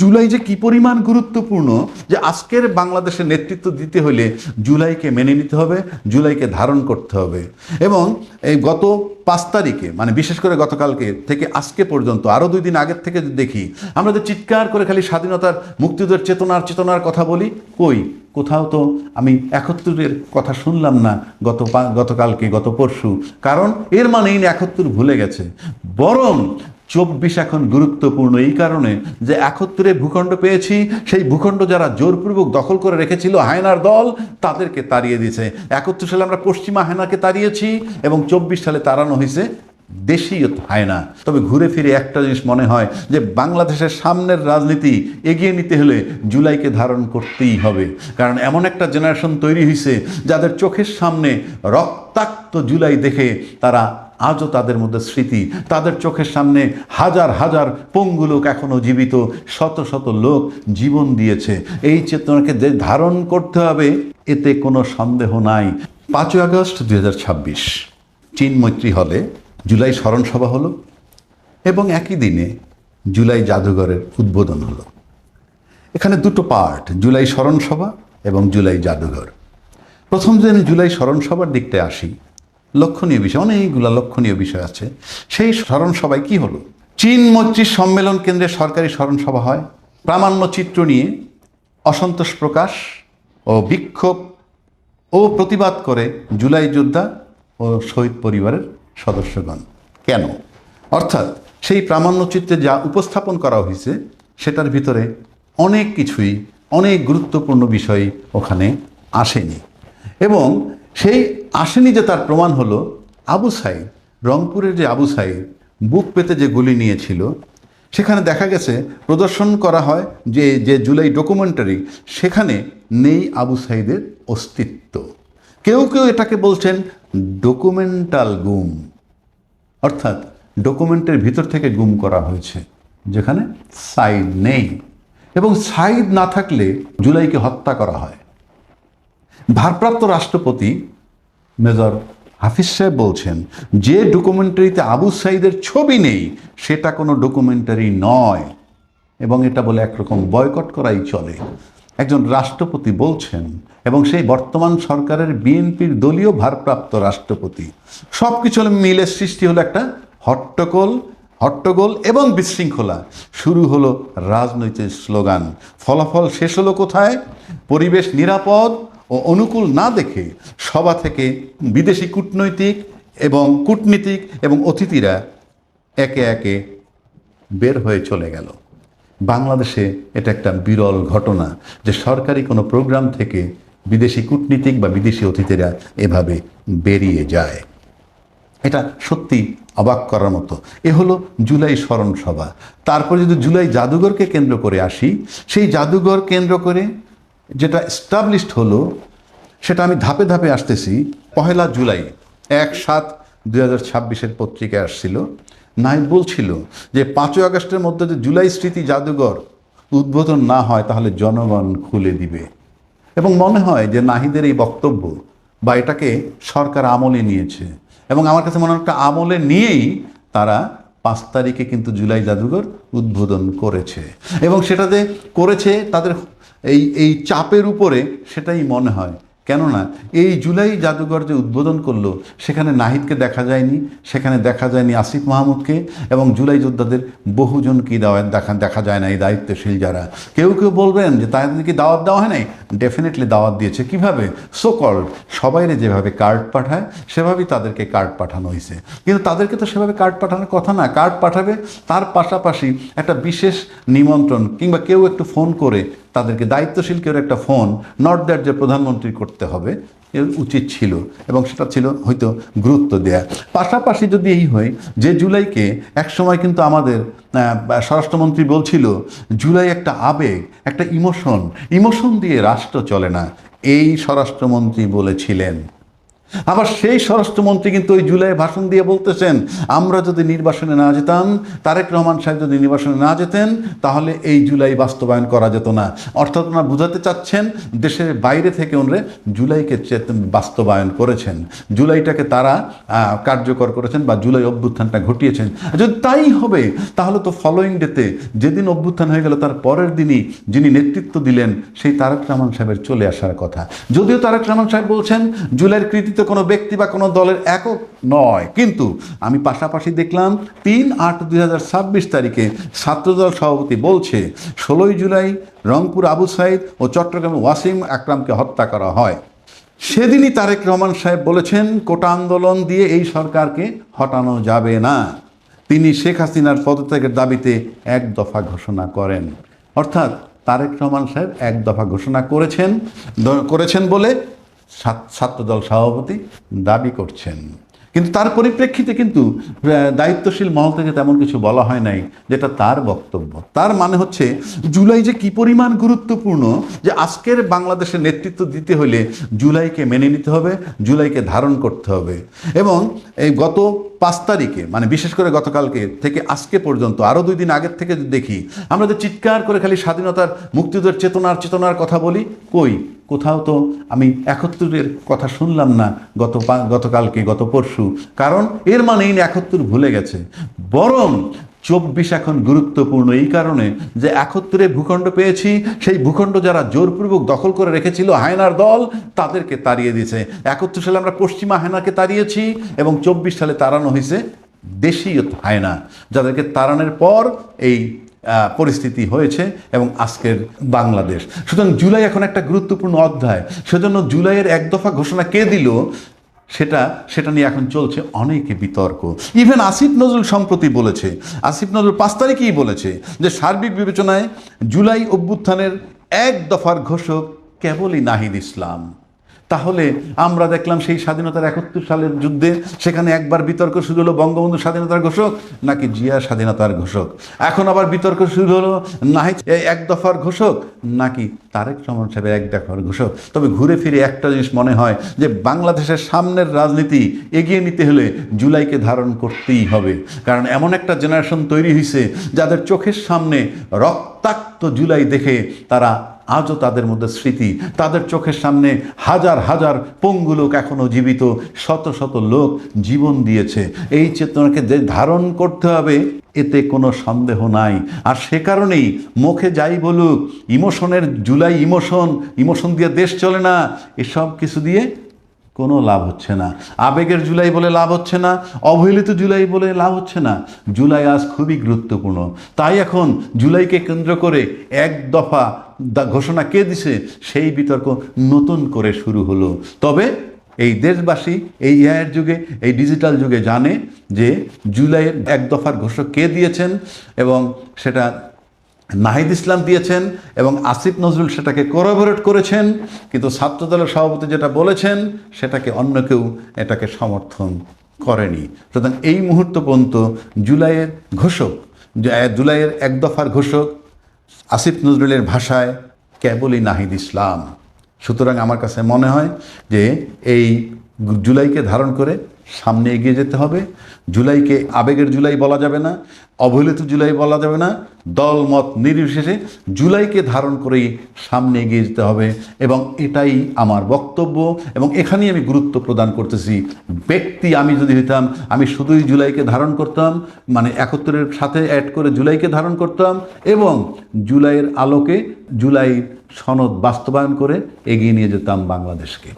জুলাই যে কি পরিমাণ গুরুত্বপূর্ণ, যে আজকের বাংলাদেশের নেতৃত্ব দিতে হলে জুলাইকে মেনে নিতে হবে, জুলাইকে ধারণ করতে হবে। এবং এই গত 5 তারিখে, মানে বিশেষ করে গতকালকে থেকে আজকে পর্যন্ত, আরও 2 দিন আগের থেকে যদি দেখি, আমরা যে চিৎকার করে খালি স্বাধীনতার, মুক্তিযুদ্ধের চেতনার কথা বলি, কই কোথাও তো আমি 71-এর কথা শুনলাম না গতকালকে, গত পরশু। কারণ এর মানেই না 71 ভুলে গেছে, বরং 24 এখন গুরুত্বপূর্ণ এই কারণে যে 71-এ ভূখণ্ড পেয়েছি, সেই ভূখণ্ড যারা জোরপূর্বক দখল করে রেখেছিল হায়নার দল, তাদেরকে তাড়িয়ে দিয়েছে। 71 সালে আমরা পশ্চিমা হায়নাকে তাড়িয়েছি এবং 24 সালে তাড়ানো হয়েছে দেশীয় হায়না। তবে ঘুরে ফিরে একটা জিনিস মনে হয় যে বাংলাদেশের সামনের রাজনীতি এগিয়ে নিতে হলে জুলাইকে ধারণ করতেই হবে। কারণ এমন একটা জেনারেশন তৈরি হয়েছে যাদের চোখের সামনে রক্তাক্ত জুলাই দেখে তারা আজও তাদের মধ্যে স্মৃতি, তাদের চোখের সামনে হাজার হাজার পঙ্গু লোক এখনও জীবিত, শত শত লোক জীবন দিয়েছে। এই চেতনাকে যে ধারণ করতে হবে, এতে কোনো সন্দেহ নাই। 5 আগস্ট 2026 চীন মৈত্রী হলে জুলাই স্মরণ সভা হলো এবং একই দিনে জুলাই জাদুঘরের উদ্বোধন হলো। এখানে দুটো পার্ট, জুলাই স্মরণ সভা এবং জুলাই জাদুঘর। প্রথম দিন জুলাই স্মরণ সভার দিকটায় আসি। লক্ষণীয় বিষয়, অনেকগুলো লক্ষণীয় বিষয় আছে। সেই স্মরণ সভায় কি হলো? চীন মৈত্রী সম্মেলন কেন্দ্রে সরকারি স্মরণ সভা হয়। প্রামাণ্য চিত্র নিয়ে অসন্তোষ প্রকাশ ও বিক্ষোভ ও প্রতিবাদ করে জুলাই যোদ্ধা ও শহীদ পরিবারের সদস্যগণ। কেন? অর্থাৎ সেই প্রামাণ্য চিত্রে যা উপস্থাপন করা হয়েছে সেটার ভিতরে অনেক কিছুই, অনেক গুরুত্বপূর্ণ বিষয় ওখানে আসেনি। এবং সেই আসেনি যে তার প্রমাণ হলো আবু সাইদ, রংপুরের যে আবু সাইদ বুক পেতে যে গুলি নিয়েছিল, সেখানে দেখা গেছে প্রদর্শন করা হয় যে জুলাই ডকুমেন্টারি, সেখানে নেই আবু সাইদের অস্তিত্ব। কেউ কেউ এটাকে বলছেন ডকুমেন্টাল গুম, অর্থাৎ ডকুমেন্টের ভিতর থেকে গুম করা হয়েছে, যেখানে সাইদ নেই। এবং সাইদ না থাকলে জুলাইকে হত্যা করা হয়। ভারপ্রাপ্ত রাষ্ট্রপতি মেজর হাফিজ সাহেব বলছেন যে ডকুমেন্টারিতে আবু সাইদের ছবি নেই সেটা কোনো ডকুমেন্টারি নয়, এবং এটা বলে একরকম বয়কট করাই চলে। একজন রাষ্ট্রপতি বলছেন, এবং সেই বর্তমান সরকারের বিএনপির দলীয় ভারপ্রাপ্ত রাষ্ট্রপতি। সব কিছু মিলে সৃষ্টি হলো একটা হট্টগোল এবং বিশৃঙ্খলা। শুরু হলো রাজনৈতিক স্লোগান। ফলাফল শেষ হলো কোথায়? পরিবেশ নিরাপদ ও অনুকূল না দেখে সভা থেকে বিদেশি কূটনীতিক এবং অতিথিরা একে একে বের হয়ে চলে গেল। বাংলাদেশে এটা একটা বিরল ঘটনা যে সরকারি কোনো প্রোগ্রাম থেকে বিদেশি কূটনীতিক বা বিদেশি অতিথিরা এভাবে বেরিয়ে যায়। এটা সত্যি অবাক করার মতো। এ হলো জুলাই স্মরণ সভা। তারপর যদি জুলাই জাদুঘরকে কেন্দ্র করে আসি, সেই জাদুঘর কেন্দ্র করে যেটা এস্টাবলিশড হলো, সেটা আমি ধাপে ধাপে আসতেছি। 1 জুলাই 1/7/2026 পত্রিকায় আসছিল, নাইব বলছিল যে 5 আগস্টের মধ্যে যে জুলাই স্মৃতি জাদুঘর উদ্বোধন না হয় তাহলে জনগণ খুলে দিবে। এবং মনে হয় যে নাহিদের এই বক্তব্য বা এটাকে সরকার আমলে নিয়েছে, এবং আমার কাছে মনে হয় একটা আমলে নিয়েই তারা 5 তারিখে কিন্তু জুলাই জাদুঘর উদ্বোধন করেছে। এবং সেটাতে করেছে তাদের এই চাপের উপরে, সেটাই মনে হয়। কেননা এই জুলাই জাদুঘর যে উদ্বোধন করলো, সেখানে নাহিদকে দেখা যায়নি, সেখানে দেখা যায়নি আসিফ মাহমুদকে, এবং জুলাই যোদ্ধাদের বহুজনকে দেখা যায় না। এই দায়িত্বশীল যারা, কেউ কেউ বলবেন যে তাদেরকে দাওয়াত দেওয়া হয় নাই। ডেফিনেটলি দাওয়াত দিয়েছে। কিভাবে? সো কল্ড সবাইরে যেভাবে কার্ড পাঠায় সেভাবেই তাদেরকে কার্ড পাঠানো হয়েছে। কিন্তু তাদেরকে তো সেভাবে কার্ড পাঠানোর কথা না। কার্ড পাঠাবে, তার পাশাপাশি একটা বিশেষ নিমন্ত্রণ, কিংবা কেউ একটু ফোন করে তাদেরকে, দায়িত্বশীল কেউ একটা ফোন, নট দ্যাট যে প্রধানমন্ত্রী করতে হবে, এর উচিত ছিল, এবং সেটা ছিল হয়তো গুরুত্ব দেয়া। পাশাপাশি যদি এই হয় যে জুলাইকে একসময় কিন্তু আমাদের স্বরাষ্ট্রমন্ত্রী বলছিল জুলাই একটা আবেগ, একটা ইমোশন দিয়ে রাষ্ট্র চলে না। এই স্বরাষ্ট্রমন্ত্রী বলেছিলেন আবার সেই স্বরাষ্ট্রমন্ত্রী কিন্তু ওই জুলাই ভাষণ দিয়ে বলতেছেন, আমরা যদি নির্বাসনে না যেতাম, তারেক রহমান সাহেব যদি নির্বাসনে না যেতেন, তাহলে এই জুলাই বাস্তবায়ন করা যেত না। অর্থাৎ ওনারা বোঝাতে চাচ্ছেন দেশের বাইরে থেকে ওনারা জুলাইকে বাস্তবায়ন করেছেন, জুলাইটাকে তারা কার্যকর করেছেন বা জুলাই অভ্যুত্থানটা ঘটিয়েছেন। যদি তাই হবে তাহলে তো ফলোয়িং ডেতে, যেদিন অভ্যুত্থান হয়ে গেল তার পরের দিনই যিনি নেতৃত্ব দিলেন সেই তারেক রহমান সাহেবের চলে আসার কথা। যদিও তারেক রহমান সাহেব বলছেন জুলাইয়ের কৃতিত্ব কোনো ব্যক্তি বা কোনো দলের একক নয়, কিন্তু আমি পাশাপাশি দেখলাম 3/8/2026 তারিখে ছাত্রদল সভাপতি বলছে 16ই জুলাই রংপুর আবু সাইদ ও চট্টগ্রামে ওয়াসিম আকরামকে হত্যা করা হয়। সেদিনই তারেক রহমান সাহেব বলেছেন কোটা আন্দোলন দিয়ে এই সরকারকে হটানো যাবে না। তিনি শেখ হাসিনার পদত্যাগের দাবিতে এক দফা ঘোষণা করেন। অর্থাৎ তারেক রহমান সাহেব এক দফা ঘোষণা করেছেন বলে ছাত্রদল সভাপতি দাবি করছেন। কিন্তু তার পরিপ্রেক্ষিতে কিন্তু দায়িত্বশীল মহল থেকে তেমন কিছু বলা হয় নাই, যেটা তার বক্তব্য। তার মানে হচ্ছে জুলাই যে কি পরিমাণ গুরুত্বপূর্ণ, যে আজকের বাংলাদেশের নেতৃত্ব দিতে হলে জুলাইকে মেনে নিতে হবে, জুলাইকে ধারণ করতে হবে। এবং এই গত 5 তারিখে, মানে বিশেষ করে গতকালকে থেকে আজকে পর্যন্ত, আরও 2 দিন আগের থেকে দেখি আমরা যে চিৎকার করে খালি স্বাধীনতার মুক্তিযুদ্ধের চেতনার কথা বলি, কই কোথাও তো আমি 71-এর কথা শুনলাম না গতকালকে, গত পরশু। কারণ এর মানে 71 ভুলে গেছে, বরং 24 এখন গুরুত্বপূর্ণ এই কারণে যে 71-এ ভূখণ্ড পেয়েছি, সেই ভূখণ্ড যারা জোরপূর্বক দখল করে রেখেছিল হায়নার দল, তাদেরকে তাড়িয়ে দিয়েছে। 71 সালে আমরা পশ্চিমা হায়নাকে তাড়িয়েছি এবং 24 সালে তাড়ানো হয়েছে দেশীয় হায়না, যাদেরকে তাড়ানোর পর এই পরিস্থিতি হয়েছে এবং আজকের বাংলাদেশ। সুতরাং জুলাই এখন একটা গুরুত্বপূর্ণ অধ্যায়। সেজন্য জুলাইয়ের এক দফা ঘোষণা কে দিল সেটা নিয়ে এখন চলছে অনেকে বিতর্ক। ইভেন আসিফ নজরুল সম্প্রতি বলেছে, আসিফ নজরুল 5 তারিখেই বলেছে যে সার্বিক বিবেচনায় জুলাই অভ্যুত্থানের এক দফার ঘোষক কেবলই নাহিদ ইসলাম। তাহলে আমরা দেখলাম সেই স্বাধীনতার 71 সালের যুদ্ধে সেখানে একবার বিতর্ক শুরু হলো বঙ্গবন্ধু স্বাধীনতার ঘোষক নাকি জিয়া স্বাধীনতার ঘোষক। এখন আবার বিতর্ক শুরু হলো নাহিদ এক দফার ঘোষক নাকি তারেক রহমান সাহেবের এক দফার ঘোষক। তবে ঘুরে ফিরে একটা জিনিস মনে হয় যে বাংলাদেশের সামনের রাজনীতি এগিয়ে নিতে হলে জুলাইকে ধারণ করতেই হবে। কারণ এমন একটা জেনারেশন তৈরি হয়েছে যাদের চোখের সামনে রক্তাক্ত জুলাই দেখে তারা আজও তাদের মধ্যে স্মৃতি, তাদের চোখের সামনে হাজার হাজার পঙ্গু লোক এখনও জীবিত, শত শত লোক জীবন দিয়েছে। এই চেতনাকে যে ধারণ করতে হবে এতে কোনো সন্দেহ নাই। আর সে কারণেই মুখে যাই বলুক, ইমোশনের জুলাই, ইমোশন দিয়ে দেশ চলে না, এসব কিছু দিয়ে কোনো লাভ হচ্ছে না। আবেগের জুলাই বলে লাভ হচ্ছে না, অবহেলিত জুলাই বলে লাভ হচ্ছে না। জুলাই আজ খুবই গুরুত্বপূর্ণ। তাই এখন জুলাইকে কেন্দ্র করে এক দফা ঘোষণা কে দিছে সেই বিতর্ক নতুন করে শুরু হলো। তবে এই দেশবাসী এই এআইয়ের যুগে, এই ডিজিটাল যুগে জানে যে জুলাইয়ের এক দফার ঘোষক কে দিয়েছেন, এবং সেটা নাহিদ ইসলাম দিয়েছেন এবং আসিফ নজরুল সেটাকে কোরাবোরেট করেছেন। কিন্তু ছাত্রদলের সভাপতি যেটা বলেছেন সেটাকে অন্য কেউ এটাকে সমর্থন করেনি। সুতরাং এই মুহূর্ত পর্যন্ত জুলাইয়ের ঘোষক, জুলাইয়ের এক দফার ঘোষক আসিফ নজরুলের ভাষায় কেবলই নাহিদ ইসলাম। সুতরাং আমার কাছে মনে হয় যে এই জুলাইকে ধারণ করে সামনে এগিয়ে যেতে হবে। জুলাইকে আবেগের জুলাই বলা যাবে না, অবহেলিত জুলাই বলা যাবে না, দল মত নির্বিশেষে জুলাইকে ধারণ করেই সামনে এগিয়ে যেতে হবে। এবং এটাই আমার বক্তব্য এবং এখানেই আমি গুরুত্ব প্রদান করতেছি। ব্যক্তি আমি যদি হইতাম, আমি শুধুই জুলাইকে ধারণ করতাম, মানে 71-এর সাথে অ্যাড করে জুলাইকে ধারণ করতাম এবং জুলাইয়ের আলোকে জুলাই সনদ বাস্তবায়ন করে এগিয়ে নিয়ে যেতাম বাংলাদেশকে।